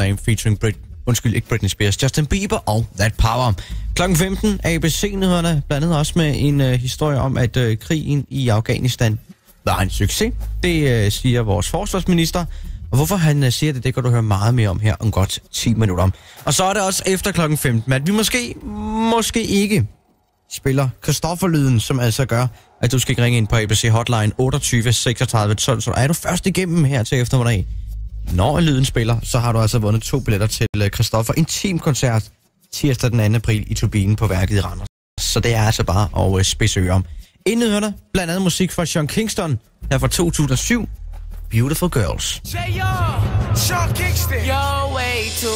Slam featuring ikke Britney Spears, Justin Bieber og That Power. Klokken 15, ABC-nyhederne, blandt andet også med en historie om, at krigen i Afghanistan var en succes. Det siger vores forsvarsminister. Og hvorfor han siger det kan du høre meget mere om her om godt 10 minutter. Og så er det også efter klokken 15, at vi måske ikke spiller Christoffer-lyden, som altså gør, at du skal ringe ind på ABC Hotline 28 36 12. Så er du først igennem her til eftermiddag. Når lyden spiller, så har du altså vundet 2 billetter til Christoffer Intim-koncert tirsdag den 2. april i Turbinen på Værket i Randers. Så det er altså bare at spidse ører. Inden hørende, blandt andet musik fra Sean Kingston, her fra 2007, Beautiful Girls. Sean Kingston. Yo, way too